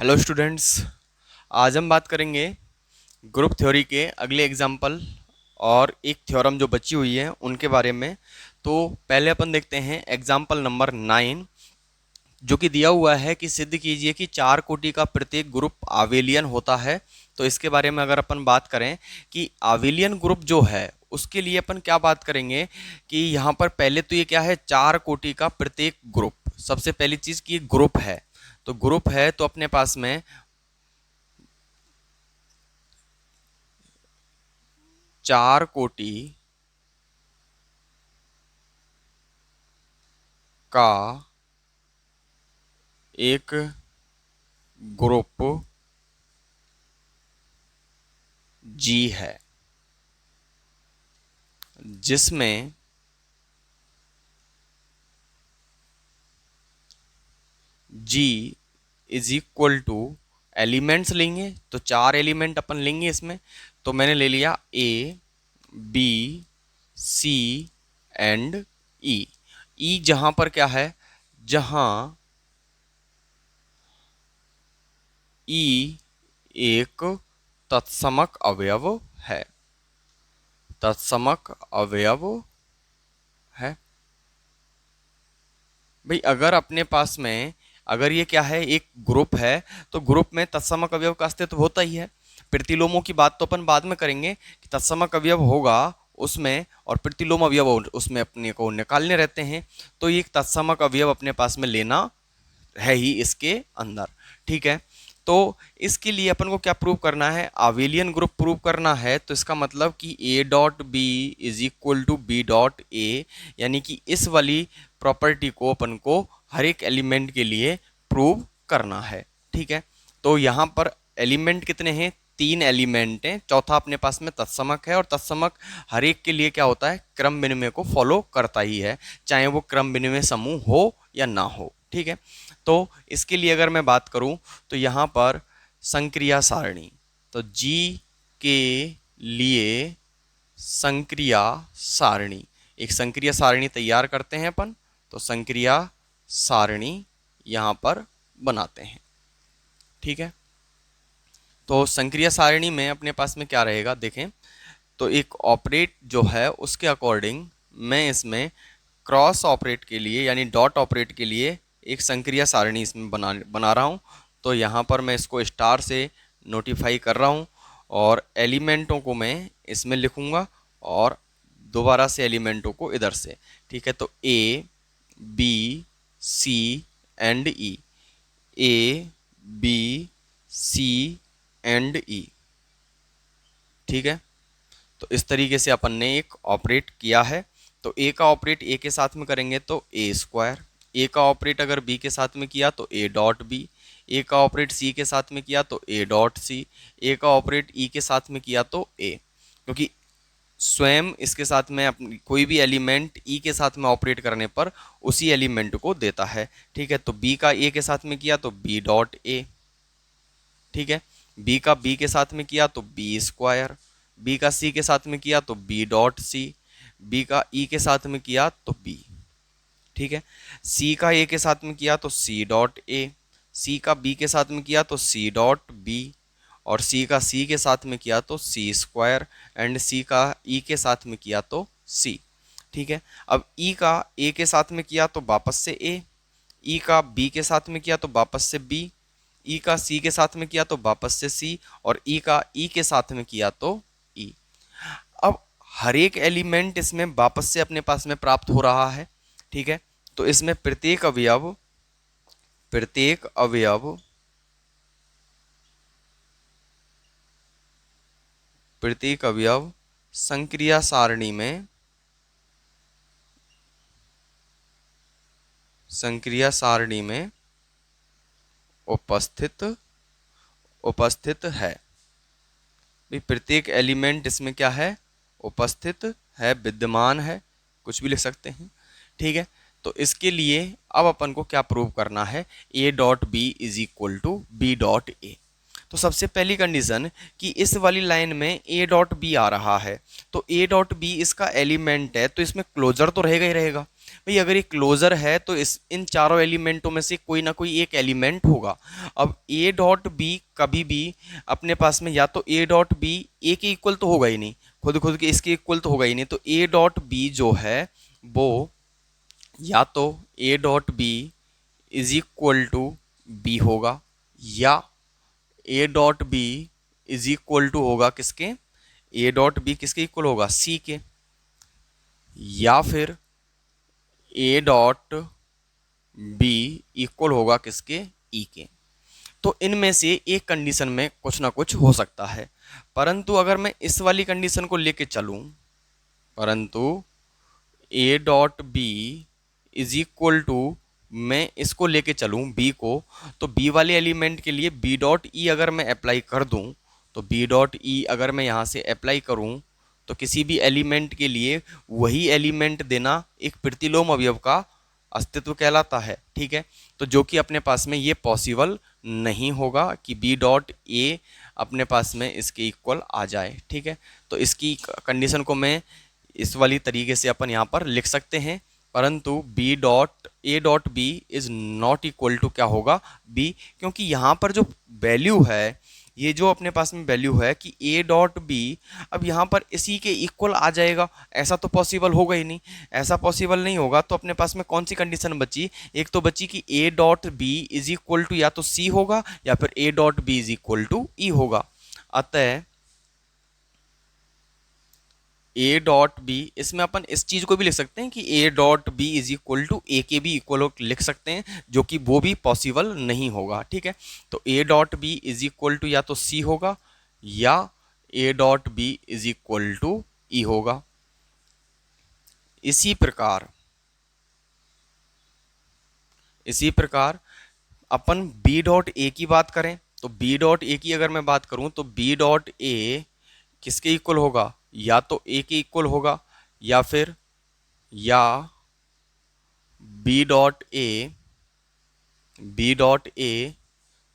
Hello students. आज हम बात करेंगे ग्रुप थ्योरी के अगले एग्जाम्पल और एक थ्योरम जो बची हुई है उनके बारे में। तो पहले अपन देखते हैं एग्जाम्पल नंबर 9, जो कि दिया हुआ है कि सिद्ध कीजिए कि चार कोटि का प्रत्येक ग्रुप आवेलियन होता है। तो इसके बारे में अगर अपन बात करें कि आवेलियन ग्रुप जो है उसके लिए अपन क्या बात करेंगे कि यहाँ पर पहले तो ये क्या है, चार कोटि का प्रत्येक ग्रुप। सबसे पहली चीज कि ग्रुप है, तो ग्रुप है तो अपने पास में चार कोटि का एक ग्रुप जी है, जिसमें जी इज इक्वल टू एलिमेंट्स लेंगे तो चार एलिमेंट अपन लेंगे इसमें। तो मैंने ले लिया ए, बी, सी एंड ई। ई जहां पर क्या है, जहां ई एक तत्समक अवयव है, तत्समक अवयव है। भाई अगर अपने पास में अगर ये क्या है, एक ग्रुप है, तो ग्रुप में तत्समक अवयव का अस्तित्व होता ही है। प्रतिलोमों की बात तो अपन बाद में करेंगे कि तत्समक अवयव होगा उसमें और प्रतिलोम अवयव उसमें अपने को निकालने रहते हैं। तो ये तत्समक अवयव अपने पास में लेना है ही इसके अंदर। ठीक है, तो इसके लिए अपन को क्या प्रूव करना है, आवेलियन ग्रुप प्रूव करना है। तो इसका मतलब कि A dot B is equal to B dot A, यानी कि इस वाली प्रॉपर्टी को अपन को हर एक एलिमेंट के लिए प्रूव करना है। ठीक है, तो यहाँ पर एलिमेंट कितने हैं, तीन एलिमेंट हैं, चौथा अपने पास में तत्समक है। और तत्समक हर एक के लिए क्या होता है, क्रम विनिमय को फॉलो करता ही है, चाहे वो क्रम विनिमय समूह हो या ना हो। ठीक है, तो इसके लिए अगर मैं बात करूं तो यहां पर संक्रिया सारणी, तो जी के लिए संक्रिया सारणी, एक संक्रिया सारणी तैयार करते हैं अपन। तो संक्रिया सारणी यहां पर बनाते हैं। ठीक है, तो संक्रिया सारणी में अपने पास में क्या रहेगा देखें, तो एक ऑपरेट जो है उसके अकॉर्डिंग मैं इसमें क्रॉस ऑपरेट के लिए यानी डॉट ऑपरेट के लिए एक संक्रिया सारणी इसमें बना रहा हूँ। तो यहाँ पर मैं इसको स्टार से नोटिफाई कर रहा हूँ और एलिमेंटों को मैं इसमें लिखूँगा और दोबारा से एलिमेंटों को इधर से। ठीक है, तो A, B, C and E, A, B, C and E. ठीक है, तो इस तरीके से अपन ने एक ऑपरेट किया है। तो ए का ऑपरेट ए के साथ में करेंगे तो ए स्क्वायर, ए का ऑपरेट अगर बी के साथ में किया तो ए डॉट बी, ए का ऑपरेट सी के साथ में किया तो ए डॉट सी, ए का ऑपरेट ई के साथ में किया तो ए, क्योंकि स्वयं इसके साथ में अपनी कोई भी एलिमेंट ई के साथ में ऑपरेट करने पर उसी एलिमेंट को देता है। ठीक है, तो बी का ए के साथ में किया तो बी डॉट ए। ठीक है, बी का बी के साथ में किया तो बी स्क्वायर, बी का सी के साथ में किया तो बी डॉट सी, बी का ई के साथ में किया तो बी। ठीक है, सी का ए के साथ में किया तो सी डॉट ए, सी का बी के साथ में किया तो सी डॉट बी, और सी का सी के साथ में किया तो सी स्क्वायर, एंड सी का ई के साथ में किया तो सी। ठीक है, अब ई का ए के साथ में किया तो वापस से ए, ई का बी के साथ में किया तो वापस से बी, ई का सी के साथ में किया तो वापस से सी, और ई का ई के साथ में किया तो ई। अब हर एक एलिमेंट इसमें वापस से अपने पास में प्राप्त हो रहा है। ठीक है, तो इसमें प्रत्येक अवयव संक्रिया सारणी में उपस्थित है। भाई प्रत्येक एलिमेंट इसमें क्या है, उपस्थित है, विद्यमान है, कुछ भी लिख सकते हैं। ठीक है, तो इसके लिए अब अपन को क्या प्रूव करना है, A dot B is equal to B dot A. तो सबसे पहली कंडीशन कि इस वाली लाइन में ए डॉट बी आ रहा है, तो ए डॉट बी इसका एलिमेंट है, तो इसमें क्लोजर तो रहेगा ही रहेगा। भाई अगर ये क्लोजर है तो इस इन चारों एलिमेंटों में से कोई ना कोई एक एलिमेंट होगा। अब ए डॉट बी कभी भी अपने पास में या तो ए डॉट बी ए के इक्वल तो होगा ही नहीं, खुद खुद के इसके इक्वल तो होगा ही नहीं, तो ए डॉट बी जो है वो या तो A dot B is equal to B होगा, या A dot B is equal to होगा किसके, ए डॉट बी किसके इक्वल होगा, सी के, या फिर ए डॉट बी इक्वल होगा किसके, ई के। तो इनमें से एक कंडीशन में कुछ ना कुछ हो सकता है। परंतु अगर मैं इस वाली कंडीशन को लेके चलूं, परंतु A dot B is equal to, मैं इसको लेके चलूं बी को, तो बी वाले एलिमेंट के लिए बी डॉट ई अगर मैं अप्लाई कर दूं, तो बी डॉट ई अगर मैं यहाँ से अप्लाई करूं, तो किसी भी एलिमेंट के लिए वही एलिमेंट देना एक प्रतिलोम अवयव का अस्तित्व कहलाता है। ठीक है, तो जो कि अपने पास में ये पॉसिबल नहीं होगा कि बी डॉट ए अपने पास में इसके इक्वल आ जाए। ठीक है, तो इसकी कंडीशन को मैं इस वाली तरीके से अपन यहाँ पर लिख सकते हैं, परंतु B dot A dot B is not equal to क्या होगा, बी, क्योंकि यहाँ पर जो वैल्यू है, ये जो अपने पास में वैल्यू है कि ए डॉट बी अब यहाँ पर इसी के इक्वल आ जाएगा, ऐसा तो पॉसिबल होगा ही नहीं। ऐसा पॉसिबल नहीं होगा तो अपने पास में कौन सी कंडीशन बची, एक तो बची कि A dot B is equal to या तो सी होगा या फिर A dot B is equal to E होगा। अतः ए डॉट बी, इसमें अपन इस चीज को भी लिख सकते हैं कि A dot B is equal to A के भी इक्वल लिख सकते हैं, जो कि वो भी पॉसिबल नहीं होगा। ठीक है, तो A dot B is equal to या तो सी होगा या A dot B is equal to E होगा। इसी प्रकार अपन बी डॉट ए की बात करें, तो बी डॉट ए की अगर मैं बात करूं तो बी डॉट ए किसके इक्वल होगा, या तो ए के इक्वल होगा या फिर या बी डॉट ए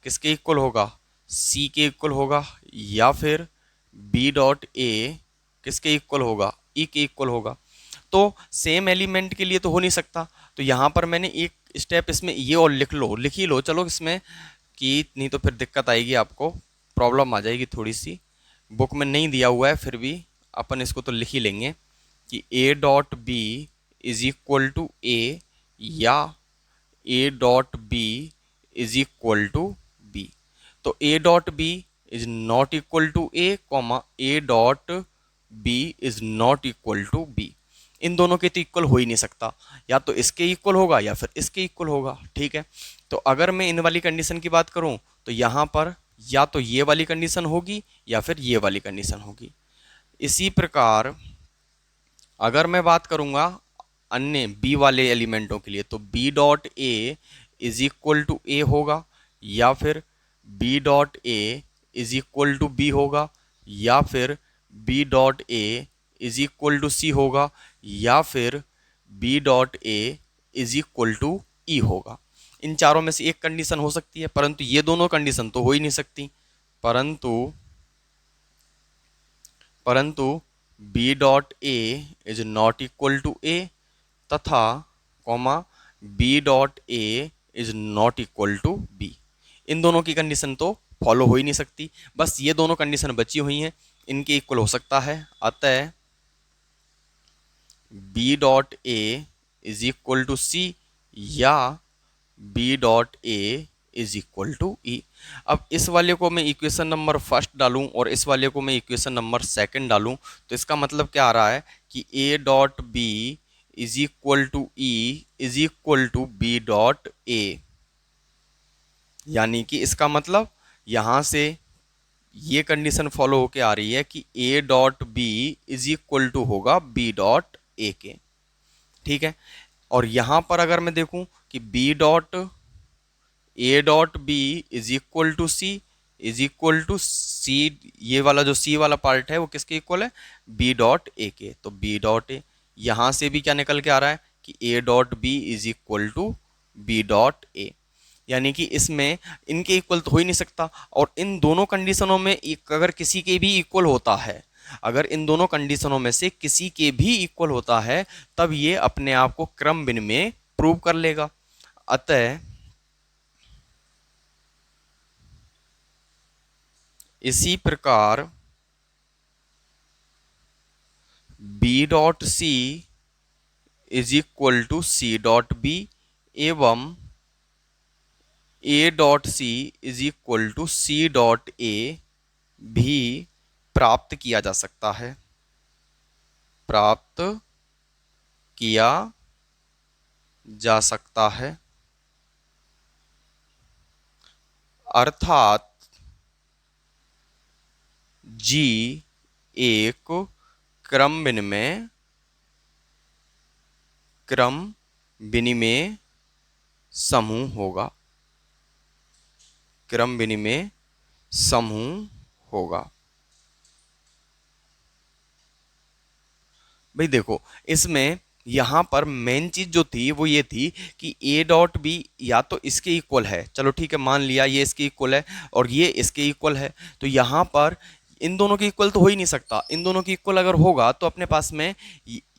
किसके इक्वल होगा, सी के इक्वल होगा, या फिर बी डॉट ए किसके इक्वल होगा, ई के इक्वल होगा। तो सेम एलिमेंट के लिए तो हो नहीं सकता, तो यहाँ पर मैंने एक स्टेप इसमें ये और लिख ही लो चलो इसमें, कि नहीं तो फिर दिक्कत आएगी, आपको प्रॉब्लम आ जाएगी थोड़ी सी। बुक में नहीं दिया हुआ है फिर भी अपन इसको तो लिख ही लेंगे कि A dot B is equal to A या A dot B is equal to B. तो A dot B is not equal to A comma A dot B is not equal to B. इन दोनों के तो equal हो ही नहीं सकता, या तो इसके इक्वल होगा या फिर इसके इक्वल होगा। ठीक है, तो अगर मैं इन वाली कंडीशन की बात करूं तो यहाँ पर या तो ये वाली कंडीशन होगी या फिर ये वाली कंडीशन होगी। इसी प्रकार अगर मैं बात करूंगा अन्य बी वाले एलिमेंटों के लिए, तो B dot A is equal to A होगा, या फिर B dot A is equal to B होगा, या फिर B dot A is equal to C होगा, या फिर B dot A is equal to E होगा। इन चारों में से एक कंडीशन हो सकती है, परंतु ये दोनों कंडीशन तो हो ही नहीं सकती। परंतु B dot A is not equal to A तथा comma B dot A is not equal to B. इन दोनों की कंडीशन तो फॉलो हो ही नहीं सकती, बस ये दोनों कंडीशन बची हुई हैं, इनके इक्वल हो सकता है। अतः B dot A is equal to C या B dot A is equal to E. अब इस वाले को मैं इक्वेशन नंबर फर्स्ट डालूं और इस वाले को मैं इक्वेशन नंबर सेकंड डालूं, तो इसका मतलब क्या आ रहा है कि A dot B is equal to E is equal to B dot A. यानी कि इसका मतलब यहां से ये कंडीशन फॉलो होके आ रही है कि A dot B is equal to होगा बी डॉट ए के। ठीक है, और यहां पर अगर मैं देखूं कि B dot A dot B is equal to C is equal to C, ये वाला जो सी वाला पार्ट है वो किसके इक्वल है, बी डॉट ए के। तो बी डॉट ए, यहां से भी क्या निकल के आ रहा है कि A dot B is equal to B dot A. यानी कि इसमें इनके इक्वल तो हो ही नहीं सकता, और इन दोनों कंडीशनों में अगर किसी के भी इक्वल होता है अगर इन दोनों कंडीशनों में से किसी के भी इक्वल होता है तब ये अपने आप को क्रम विनिमय प्रूव कर लेगा। अतः इसी प्रकार B dot C is equal to C dot B एवं A dot C is equal to C dot A भी प्राप्त किया जा सकता है, प्राप्त किया जा सकता है। अर्थात जी एक क्रम विनिमय समूह होगा, क्रम विनिमय समूह होगा। भाई देखो, इसमें यहां पर मेन चीज जो थी वो ये थी कि ए डॉट बी या तो इसके इक्वल है, चलो ठीक है मान लिया ये इसके इक्वल है और ये इसके इक्वल है, तो यहां पर इन दोनों के इक्वल तो हो ही नहीं सकता। इन दोनों के इक्वल अगर होगा तो अपने पास में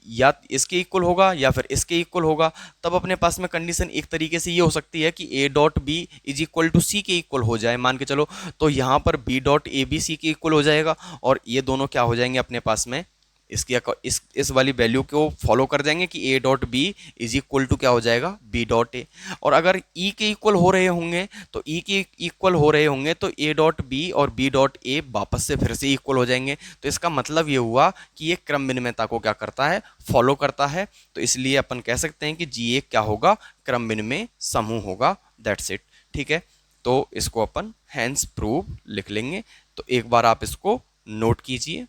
या इसके इक्वल होगा या फिर इसके इक्वल होगा, तब अपने पास में कंडीशन एक तरीके से ये हो सकती है कि A dot B is equal to C के इक्वल हो जाए, मान के चलो। तो यहाँ पर B dot A B C के इक्वल हो जाएगा और ये दोनों क्या हो जाएंगे अपने पास में इसकी इस वाली वैल्यू को फॉलो कर जाएंगे कि A dot B is equal to क्या हो जाएगा बी डॉट ए। और अगर ई के इक्वल हो रहे होंगे तो ई के इक्वल हो रहे होंगे तो ए डॉट बी और बी डॉट ए वापस से फिर से इक्वल हो जाएंगे। तो इसका मतलब ये हुआ कि ये क्रम विनिमयता को क्या करता है, फॉलो करता है। तो इसलिए अपन कह सकते हैं कि जी एक क्या होगा, क्रम विनिमय समूह होगा। That's it. ठीक है, तो इसको अपन हैंस प्रूव लिख लेंगे। तो एक बार आप इसको नोट कीजिए।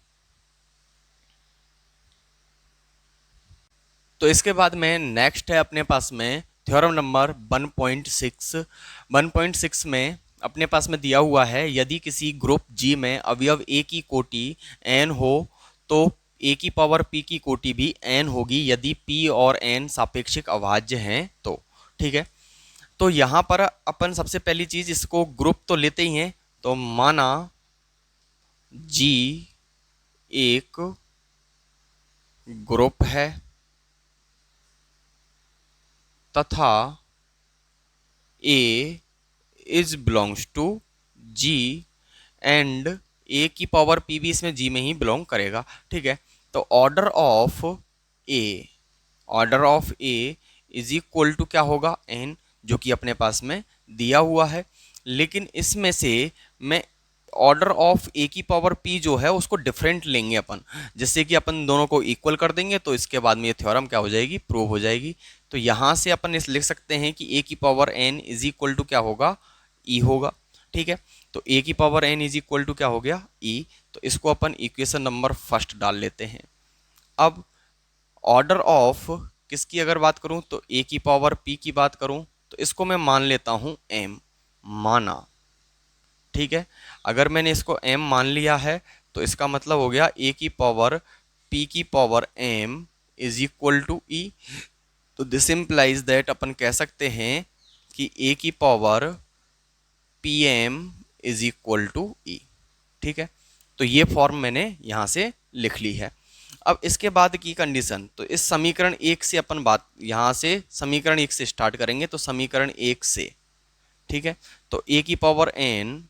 तो इसके बाद में नेक्स्ट है अपने पास में थ्योरम नंबर 1.6। 1.6 में अपने पास में दिया हुआ है यदि किसी ग्रुप G में अवयव A की कोटि n हो तो A की पावर P की कोटि भी n होगी यदि P और n सापेक्षिक अभाज्य हैं तो। ठीक है, तो यहाँ पर अपन सबसे पहली चीज इसको ग्रुप तो लेते ही हैं। तो माना G एक ग्रुप है तथा A is belongs to G and A की पावर P भी इसमें G में ही बिलोंग करेगा। ठीक है, तो order of A is equal to क्या होगा n, जो कि अपने पास में दिया हुआ है। लेकिन इसमें से मैं ऑर्डर ऑफ ए की पावर p जो है उसको डिफरेंट लेंगे अपन, जिससे कि अपन दोनों को इक्वल कर देंगे तो इसके बाद में ये थ्योरम क्या हो जाएगी, प्रूव हो जाएगी। तो यहाँ से अपन इस लिख सकते हैं कि a की power n is equal to क्या होगा, e होगा। ठीक है, तो a की power n is equal to क्या हो गया, e। तो इसको अपन इक्वेशन नंबर फर्स्ट डाल लेते हैं। अब ऑर्डर ऑफ किसकी अगर बात करूं तो a की पावर p की बात करूं तो इसको मैं मान लेता हूं m, माना। ठीक है, अगर मैंने इसको m मान लिया है तो इसका मतलब हो गया a की पावर p की power m is equal to e। तो दिस इम्प्लाइज दैट अपन कह सकते हैं कि a की power pm is equal to e। ठीक है, तो ये फॉर्म मैंने यहां से लिख ली है। अब इसके बाद की कंडीशन, तो इस समीकरण एक से अपन बात, यहां से समीकरण एक से स्टार्ट करेंगे। तो समीकरण एक से, ठीक है, तो a की power n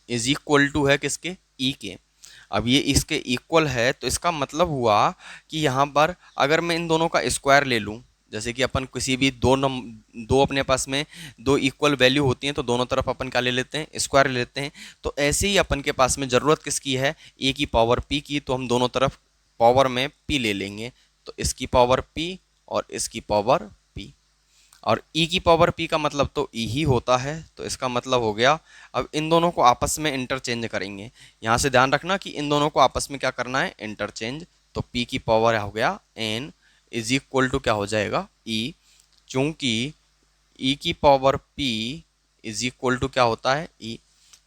is equal to है किसके, ई के। अब ये इसके इक्वल है तो इसका मतलब हुआ कि यहाँ पर अगर मैं इन दोनों का स्क्वायर ले लूँ, जैसे कि अपन किसी भी दो अपने पास में दो इक्वल वैल्यू होती हैं तो दोनों तरफ अपन क्या ले लेते हैं, स्क्वायर ले लेते हैं। तो ऐसे ही अपन के पास में ज़रूरत किसकी है, ए की पावर पी की, तो हम दोनों तरफ पावर में पी ले लेंगे। तो इसकी पावर पी और इसकी पावर पी, और e की पावर p का मतलब तो e ही होता है। तो इसका मतलब हो गया, अब इन दोनों को आपस में इंटरचेंज करेंगे। यहाँ से ध्यान रखना कि इन दोनों को आपस में क्या करना है, इंटरचेंज। तो p की पावर हो गया n इज इक्वल टू क्या हो जाएगा, e। चूंकि e की power p is equal to क्या होता है, e।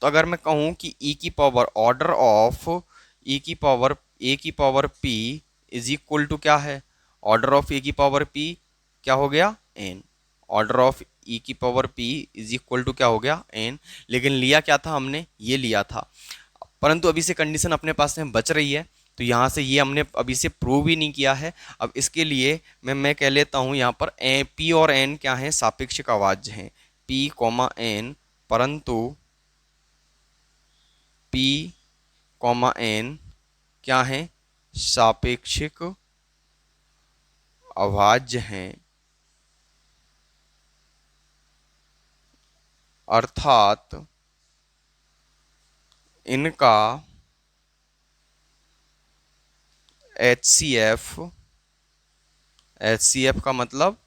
तो अगर मैं कहूँ कि e की पावर ऑर्डर ऑफ e की पावर a की power p is equal to क्या है, ऑर्डर ऑफ a की पावर p क्या हो गया, n। ऑर्डर ऑफ e की power p is equal to क्या हो गया, n। लेकिन लिया क्या था हमने, ये लिया था परंतु अभी से कंडीशन अपने पास में बच रही है, तो यहाँ से ये हमने अभी से प्रूव ही नहीं किया है। अब इसके लिए मैं कह लेता हूँ यहाँ पर पी और एन क्या है, सापेक्षिक अभाज्य हैं, पी कॉमा एन, परंतु पी कॉमा एन क्या है, सापेक्षिक अभाज्य हैं, अर्थात इनका HCF का मतलब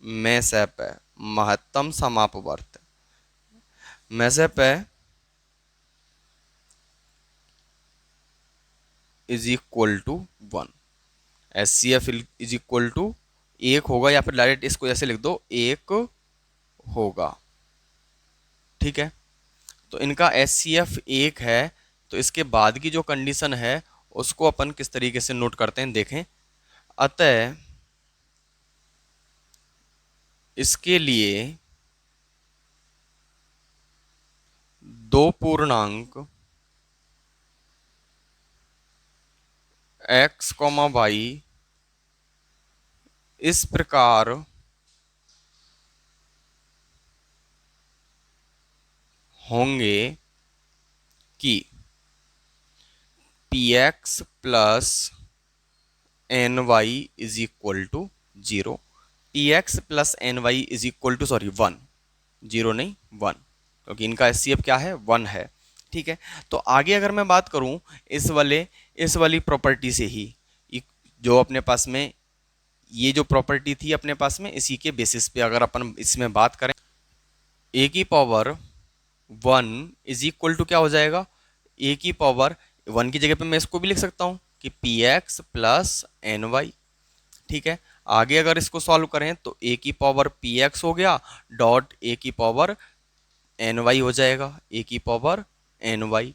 मैसएप है, महत्तम समापवर्त मैसएप है, is equal to 1। HCF is equal to 1 होगा, या फिर डायरेक्ट इसको ऐसे लिख दो, 1 होगा। ठीक है, तो इनका HCF 1 है, तो इसके बाद की जो कंडीशन है उसको अपन किस तरीके से नोट करते हैं देखें। अतः इसके लिए दो पूर्णांक x, y इस प्रकार होंगे कि px plus N Y is equal to 0, px plus N Y is equal to 1, 0 नहीं 1, क्योंकि इनका HCF क्या है, 1 है। ठीक है, तो आगे अगर मैं बात करूं इस वाली प्रॉपर्टी से ही, जो अपने पास में ये जो प्रॉपर्टी थी अपने पास में, इसी के बेसिस पे अगर अपन इसमें बात करें, a की पावर 1 इज इक्वल टू क्या हो जाएगा, a की पावर 1 की जगह पे मैं इसको भी लिख सकता हूँ कि px प्लस एन वाई। ठीक है, आगे अगर इसको सॉल्व करें तो a की पावर px हो गया, डॉट a की पावर एन वाई हो जाएगा, a की पावर एन वाई।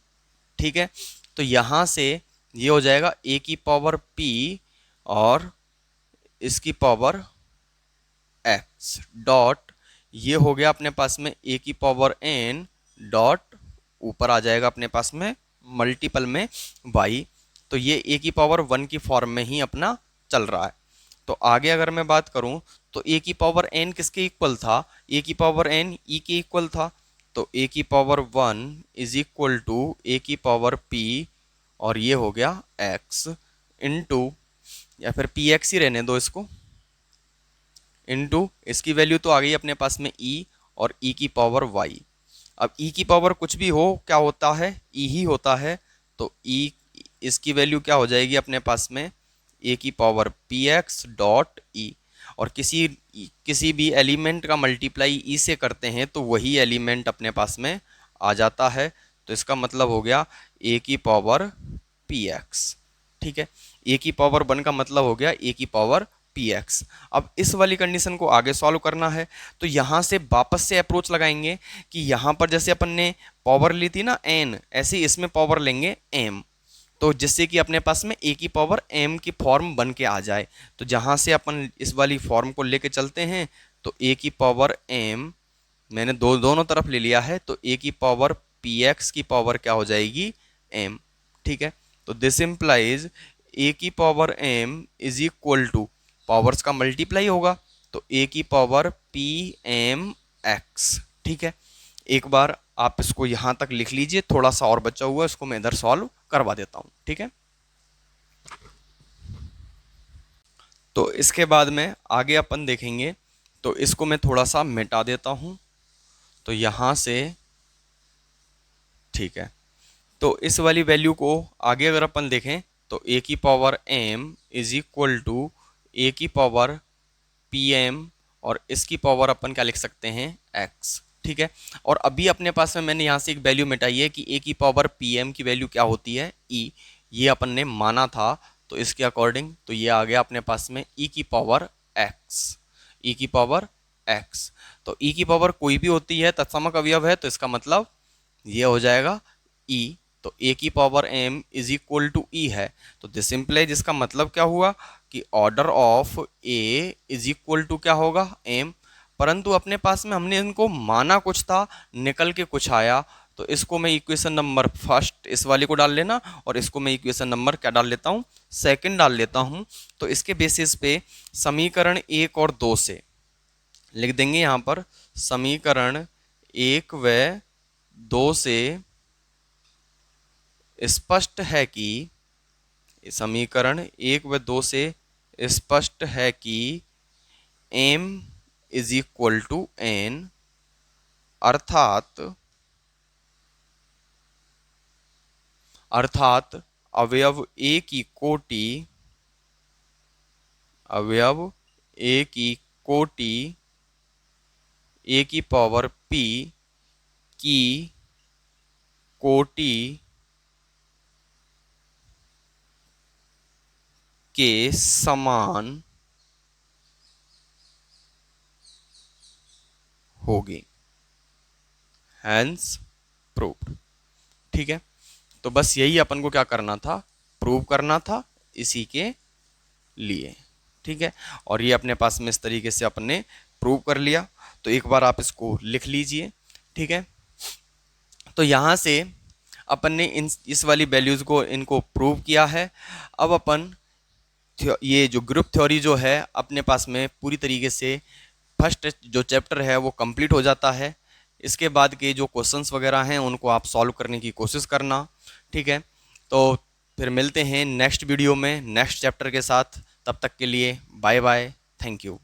ठीक है, तो यहाँ से ये हो जाएगा a की पावर p और इसकी पावर x डॉट, ये हो गया अपने पास में a की पावर n डॉट, ऊपर आ जाएगा अपने पास में मल्टीपल में y। तो ये a की पावर 1 की फॉर्म में ही अपना चल रहा है। तो आगे अगर मैं बात करूं तो a की पावर n किसके इक्वल था, a की पावर n e के इक्वल था, तो a की power 1 is equal to a की पावर p, और ये हो गया x इंटू, या फिर px ही रहने दो इसको, इंटू इसकी वैल्यू तो आ गई अपने पास में e, और e की पावर y। अब e की पावर कुछ भी हो क्या होता है, e ही होता है, तो e इसकी वैल्यू क्या हो जाएगी अपने पास में, a की पावर px डॉट e, और किसी भी एलिमेंट का मल्टीप्लाई e से करते हैं तो वही एलिमेंट अपने पास में आ जाता है, तो इसका मतलब हो गया a की पावर px। ठीक है, a की पावर 1 का मतलब हो गया a की पावर px। अब इस वाली कंडीशन को आगे सॉल्व करना है, तो यहाँ से वापस से अप्रोच लगाएंगे कि यहाँ पर जैसे अपन ने पावर ली थी ना n, ऐसे ही इसमें पावर लेंगे m, तो जिससे कि अपने पास में a की पावर m की फॉर्म बन के आ जाए। तो जहाँ से अपन इस वाली फॉर्म को लेके चलते हैं, तो a की पावर m मैंने दोनों तरफ ले लिया है, तो a की पावर px की पावर क्या हो जाएगी, m। ठीक है, तो दिस इम्प्लाइज a की power m is equal to, powers का मल्टीप्लाई होगा, तो a की पावर पी एम एक्स। ठीक है, एक बार आप इसको यहाँ तक लिख लीजिए, थोड़ा सा और बचा हुआ है इसको मैं इधर सॉल्व करवा देता हूँ। ठीक है, तो इसके बाद में आगे अपन देखेंगे, तो इसको मैं थोड़ा सा मिटा देता हूँ, तो यहाँ से ठीक है, तो इस वाली वैल्यू को आगे अगर अपन देखें तो a की power m is equal to a की पावर पी एम, और इसकी पावर अपन क्या लिख सकते हैं, x। ठीक है, और अभी अपने पास में मैंने यहाँ से एक वैल्यू मिटाई है कि a की पावर पी एम की वैल्यू क्या होती है, e, ये अपन ने माना था, तो इसके अकॉर्डिंग तो ये आ गया अपने पास में e की पावर x, e की पावर x। तो e की पावर कोई भी होती है, तत्समक अवयव है, तो इसका मतलब ये हो जाएगा e, तो a की power m is equal to e है, तो दिस इम्प्लाई जिसका मतलब क्या हुआ कि order of a is equal to क्या होगा, m, परंतु अपने पास में हमने इनको माना कुछ था, निकल के कुछ आया, तो इसको मैं इक्वेशन नंबर फर्स्ट इस वाले को डाल लेना, और इसको मैं इक्वेशन नंबर क्या डाल लेता हूँ, सेकंड डाल लेता हूँ। तो इसके बेसिस पे समीकरण 1 और 2 से लिख देंगे यहाँ पर, समीकरण 1 व 2 से स्पष्ट है कि, समीकरण 1 व 2 से स्पष्ट है कि m is equal to n, अर्थात अवयव A की कोटि, अवयव A की कोटि A की पावर P की कोटि के समान होगी, हैंस प्रूव्ड। ठीक है, तो बस यही अपन को क्या करना था, प्रूव करना था इसी के लिए। ठीक है, और ये अपने पास में इस तरीके से अपन ने प्रूव कर लिया। तो एक बार आप इसको लिख लीजिए। ठीक है, तो यहाँ से अपन ने इस वाली वैल्यूज को इनको प्रूव किया है। अब अपन ये जो ग्रुप थ्योरी जो है अपने पास में पूरी तरीके से फर्स्ट जो चैप्टर है वो कंप्लीट हो जाता है। इसके बाद के जो क्वेश्चंस वगैरह हैं उनको आप सॉल्व करने की कोशिश करना। ठीक है, तो फिर मिलते हैं नेक्स्ट वीडियो में नेक्स्ट चैप्टर के साथ। तब तक के लिए बाय बाय, थैंक यू।